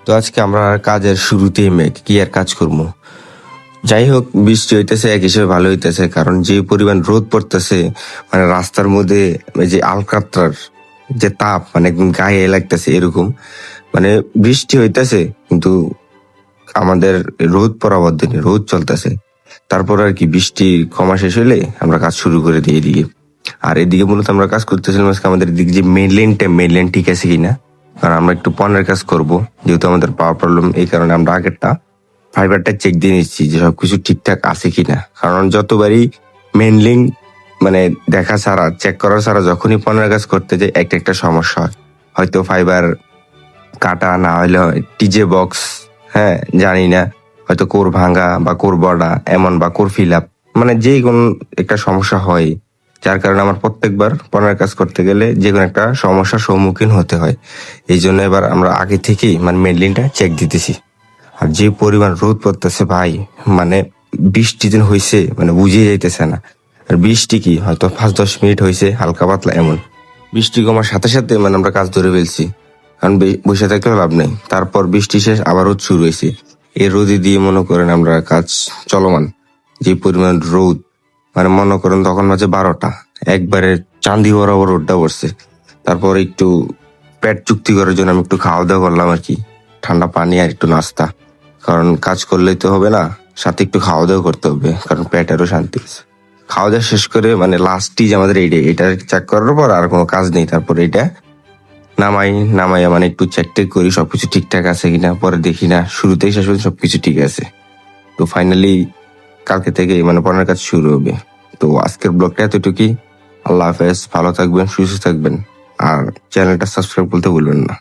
তো আজকে আমরা কাজের শুরুতেই মেঘ, কি আর কাজ করবো। যাই হোক, বৃষ্টি হইতেছে এক হিসেবে ভালো হইতেছে, কারণ যে পরিমাণ রোদ পড়তেছে, মানে রাস্তার মধ্যে এই যে আলকাতরার যে তাপ, মানে একদম গায়ে লাগতেছে এরকম। মানে বৃষ্টি হইতেছে কিন্তু আমাদের রোদ পড়া বন্ধ নেই, রোদ চলতেছে। তারপর আর কি বৃষ্টি কমা শেষ হইলে আমরা কাজ শুরু করে দিই এদিকে। আর এদিকে মূলত আমরা কাজ করতেছিলাম আজকে আমাদের এদিকে যে মেইন লাইন ঠিক আছে কিনা, কারণ আমরা একটু পণ্যের কাজ করব, যেহেতু আমাদের পাওয়ার প্রবলেম। এই কারণে আমরা আগেরটা ফাইবারটা চেক দিয়ে নিচ্ছি যে সবকিছু ঠিকঠাক আছে কিনা, কারণ যতবারই মেইন লিঙ্ক মানে দেখা ছাড়া, চেক করা ছাড়া যখনই পণ্যের কাজ করতে যাই একটা একটা সমস্যা হয়। হয়তো ফাইবার কাটা, না হলে হয় টিজে বক্স, হ্যাঁ জানি না, হয়তো কোর ভাঙা বা কোর বড়া এমন, বা কোর ফিল আপ, মানে যে কোনো একটা সমস্যা হয়। যার কারণে আমার প্রত্যেকবার পণ্যের কাজ করতে গেলে যে কোনো একটা সমস্যার সম্মুখীন হতে হয়। এই জন্য এবার আমরা আগে থেকেই মানে মেইন লিঙ্কটা চেক দিতেছি। আর যে পরিমাণ রোদ পড়তেছে ভাই, মানে বৃষ্টি দিন হয়েছে মানে বুঝিয়ে যাইতেছে না। আর বৃষ্টি কি হয়তো 5-10 মিনিট হয়েছে হালকা পাতলা এমন, বৃষ্টি কমার সাথে সাথে মানে আমরা কাজ ধরে ফেলছি, কারণ বসে থাকলে লাভ নেই। তারপর বৃষ্টি শেষ, আবার রোদ শুরু হয়েছে। এই রোদে দিয়ে মনে করেন আমরা কাজ চলমান। যে পরিমাণ রোদ, মানে মনে করেন তখন বাজে 12টা, একবারে চান্দি বরাবর রোদটা পড়ছে। তারপর একটু পেট চুক্তি করার জন্য আমি একটু খাওয়া দাওয়া করলাম আর কি, ঠান্ডা পানি আর একটু নাস্তা। কারণ কাজ করলেই তো হবে না, সাথে একটু খাওয়া দাওয়া করতে হবে, কারণ পেটেরও শান্তি আছে। খাওয়া দাওয়া শেষ করে মানে লাস্টই যে আমাদের এটা চেক করার পর আর কোনো কাজ নেই। তারপর এটা নামাইয়া মানে একটু চেক টেক করি সবকিছু ঠিকঠাক আছে কিনা, পরে দেখি না শুরুতেই শেষ পর্যন্ত সবকিছু ঠিক আছে। তো ফাইনালি কালকে থেকে মানে পড়ার কাজ শুরু হবে। তো আজকের ব্লগটা এতটুকুই। আল্লাহ হাফেজ, ভালো থাকবেন, সুস্থ থাকবেন, আর চ্যানেলটা সাবস্ক্রাইব করতে ভুলবেন না।